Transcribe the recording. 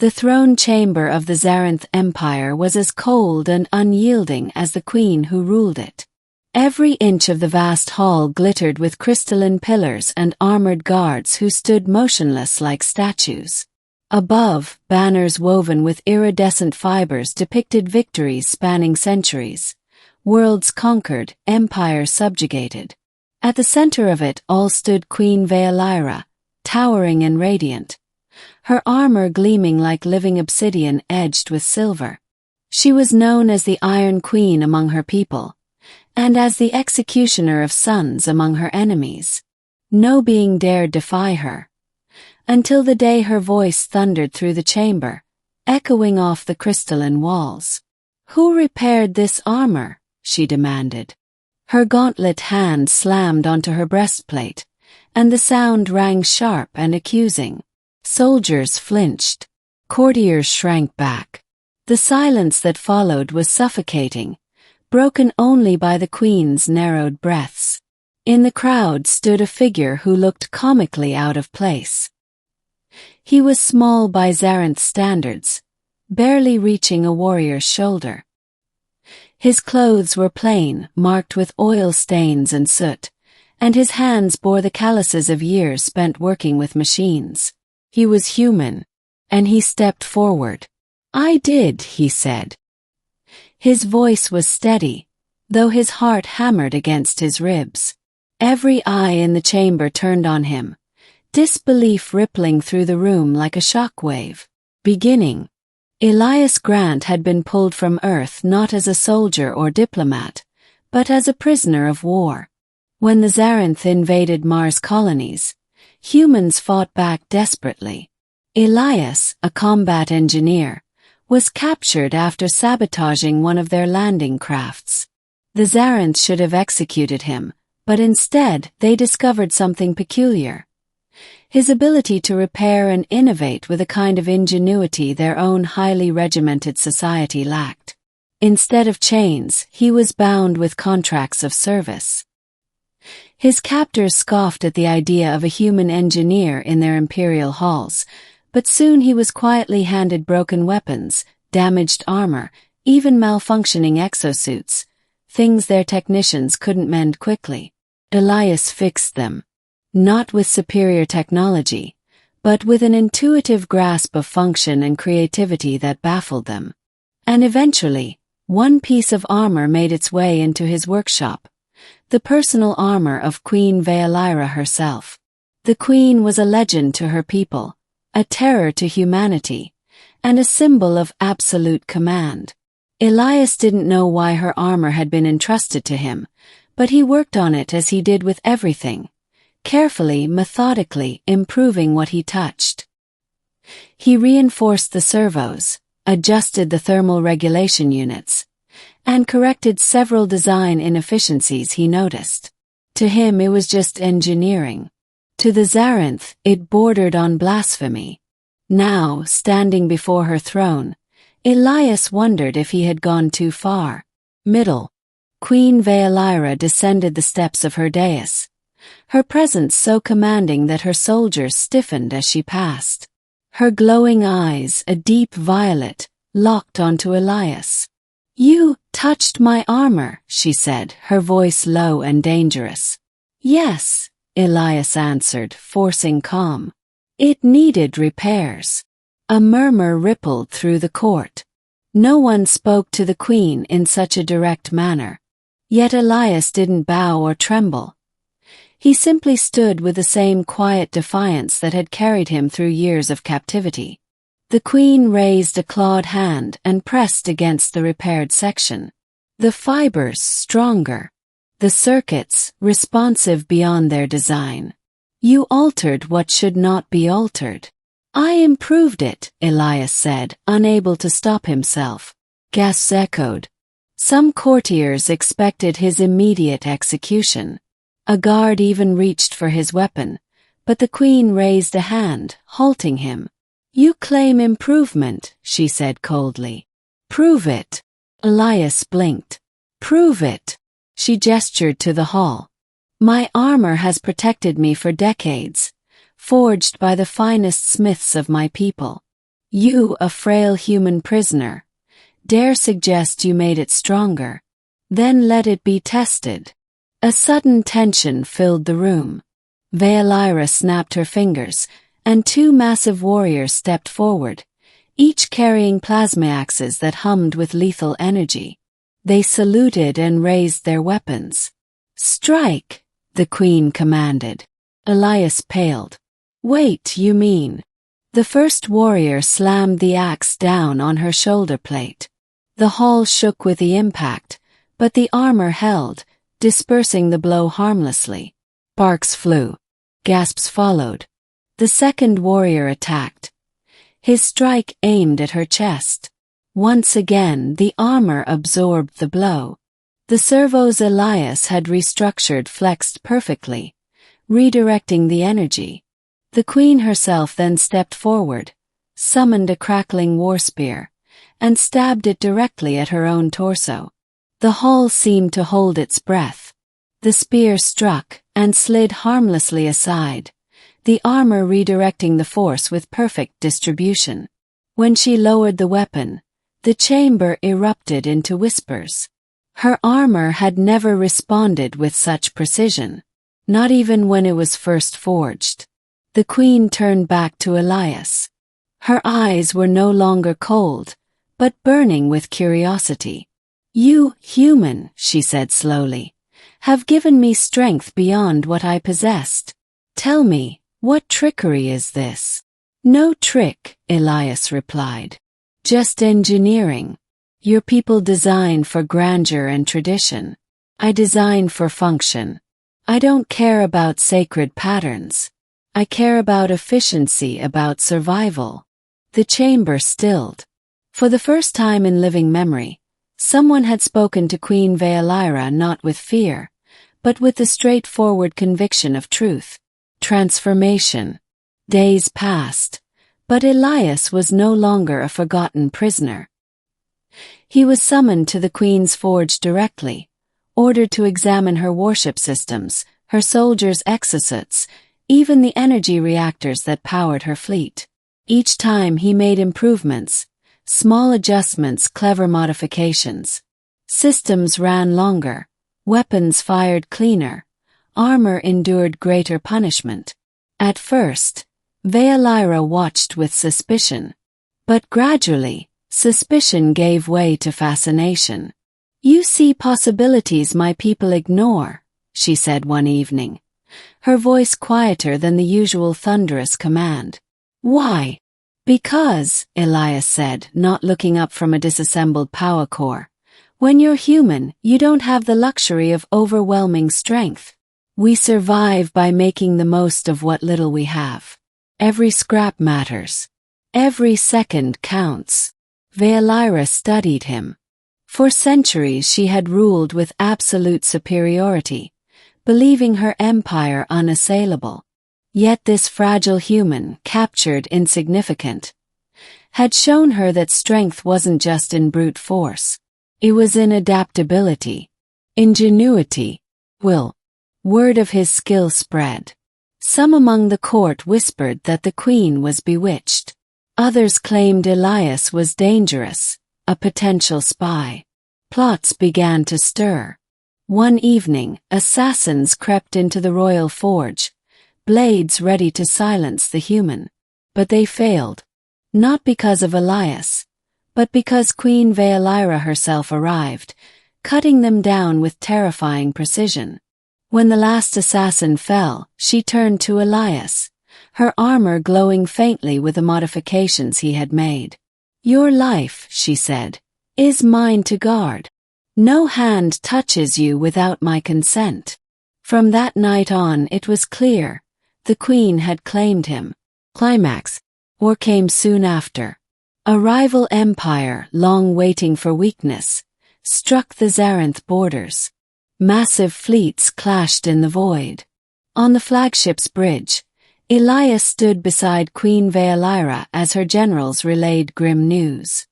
The throne chamber of the Zarinth Empire was as cold and unyielding as the queen who ruled it. Every inch of the vast hall glittered with crystalline pillars and armored guards who stood motionless like statues. Above, banners woven with iridescent fibers depicted victories spanning centuries. Worlds conquered, empires subjugated. At the center of it all stood Queen Veolyra, towering and radiant, her armor gleaming like living obsidian edged with silver. She was known as the Iron Queen among her people, and as the executioner of sons among her enemies. No being dared defy her, until the day her voice thundered through the chamber, echoing off the crystalline walls. "Who repaired this armor?" she demanded. Her gauntlet hand slammed onto her breastplate, and the sound rang sharp and accusing. Soldiers flinched. Courtiers shrank back. The silence that followed was suffocating, broken only by the queen's narrowed breaths. In the crowd stood a figure who looked comically out of place. He was small by Zarinth's standards, barely reaching a warrior's shoulder. His clothes were plain, marked with oil stains and soot, and his hands bore the calluses of years spent working with machines. He was human, and he stepped forward. "I did," he said. His voice was steady, though his heart hammered against his ribs. Every eye in the chamber turned on him, disbelief rippling through the room like a shockwave. Beginning. Elias Grant had been pulled from Earth not as a soldier or diplomat, but as a prisoner of war. When the Zarinth invaded Mars colonies, humans fought back desperately. Elias, a combat engineer, was captured after sabotaging one of their landing crafts. The Zarinth should have executed him, but instead they discovered something peculiar. His ability to repair and innovate with a kind of ingenuity their own highly regimented society lacked. Instead of chains, he was bound with contracts of service. His captors scoffed at the idea of a human engineer in their imperial halls, but soon he was quietly handed broken weapons, damaged armor, even malfunctioning exosuits, things their technicians couldn't mend quickly. Elias fixed them. Not with superior technology, but with an intuitive grasp of function and creativity that baffled them. And eventually, one piece of armor made its way into his workshop, the personal armor of Queen Veolyra herself. The queen was a legend to her people, a terror to humanity, and a symbol of absolute command. Elias didn't know why her armor had been entrusted to him, but he worked on it as he did with everything. Carefully, methodically, improving what he touched. He reinforced the servos, adjusted the thermal regulation units, and corrected several design inefficiencies he noticed. To him it was just engineering. To the Zarinth, it bordered on blasphemy. Now, standing before her throne, Elias wondered if he had gone too far. Middle. Queen Veolyra descended the steps of her dais, her presence so commanding that her soldiers stiffened as she passed. Her glowing eyes, a deep violet, locked onto Elias. "You touched my armor," she said, her voice low and dangerous. "Yes," Elias answered, forcing calm. "It needed repairs." A murmur rippled through the court. No one spoke to the queen in such a direct manner. Yet Elias didn't bow or tremble. He simply stood with the same quiet defiance that had carried him through years of captivity. The queen raised a clawed hand and pressed against the repaired section. The fibers stronger. The circuits responsive beyond their design. "You altered what should not be altered." "I improved it," Elias said, unable to stop himself. Gasps echoed. Some courtiers expected his immediate execution. A guard even reached for his weapon, but the queen raised a hand, halting him. "You claim improvement," she said coldly. "Prove it." Elias blinked. "Prove it." She gestured to the hall. "My armor has protected me for decades, forged by the finest smiths of my people. You, a frail human prisoner, dare suggest you made it stronger. Then let it be tested. A sudden tension filled the room. Veolyra snapped her fingers, and two massive warriors stepped forward, each carrying plasma axes that hummed with lethal energy. They saluted and raised their weapons. "Strike!" the queen commanded. Elias paled. "Wait, you mean?" The first warrior slammed the axe down on her shoulder plate. The hall shook with the impact, but the armor held, dispersing the blow harmlessly. Sparks flew. Gasps followed. The second warrior attacked. His strike aimed at her chest. Once again, the armor absorbed the blow. The servos Elias had restructured flexed perfectly, redirecting the energy. The queen herself then stepped forward, summoned a crackling war spear, and stabbed it directly at her own torso. The hall seemed to hold its breath. The spear struck and slid harmlessly aside, the armor redirecting the force with perfect distribution. When she lowered the weapon, the chamber erupted into whispers. Her armor had never responded with such precision, not even when it was first forged. The queen turned back to Elias. Her eyes were no longer cold, but burning with curiosity. "You, human," she said slowly, "have given me strength beyond what I possessed. Tell me, what trickery is this?" "No trick," Elias replied. "Just engineering. Your people design for grandeur and tradition. I design for function. I don't care about sacred patterns. I care about efficiency, about survival." The chamber stilled. For the first time in living memory, someone had spoken to Queen Veolyra not with fear, but with the straightforward conviction of truth. Transformation. Days passed, but Elias was no longer a forgotten prisoner. He was summoned to the Queen's forge directly, ordered to examine her warship systems, her soldiers' exosuits, even the energy reactors that powered her fleet. Each time he made improvements, small adjustments, clever modifications. Systems ran longer, weapons fired cleaner, armor endured greater punishment. At first, Veolyra watched with suspicion, but gradually, suspicion gave way to fascination. "You see possibilities my people ignore," she said one evening, her voice quieter than the usual thunderous command. "Why?" "Because," Elias said, not looking up from a disassembled power core, "when you're human, you don't have the luxury of overwhelming strength. We survive by making the most of what little we have. Every scrap matters. Every second counts." Veolyra studied him. For centuries she had ruled with absolute superiority, believing her empire unassailable. Yet this fragile human, captured insignificant, had shown her that strength wasn't just in brute force. It was in adaptability, ingenuity, will. Word of his skill spread. Some among the court whispered that the queen was bewitched. Others claimed Elias was dangerous, a potential spy. Plots began to stir. One evening, assassins crept into the royal forge, blades ready to silence the human. But they failed. Not because of Elias, but because Queen Veolyra herself arrived, cutting them down with terrifying precision. When the last assassin fell, she turned to Elias, her armor glowing faintly with the modifications he had made. "Your life," she said, "is mine to guard. No hand touches you without my consent." From that night on it was clear, the queen had claimed him. Climax, or came soon after. A rival empire, long waiting for weakness, struck the Zarenth borders. Massive fleets clashed in the void. On the flagship's bridge, Elias stood beside Queen Veolyra as her generals relayed grim news.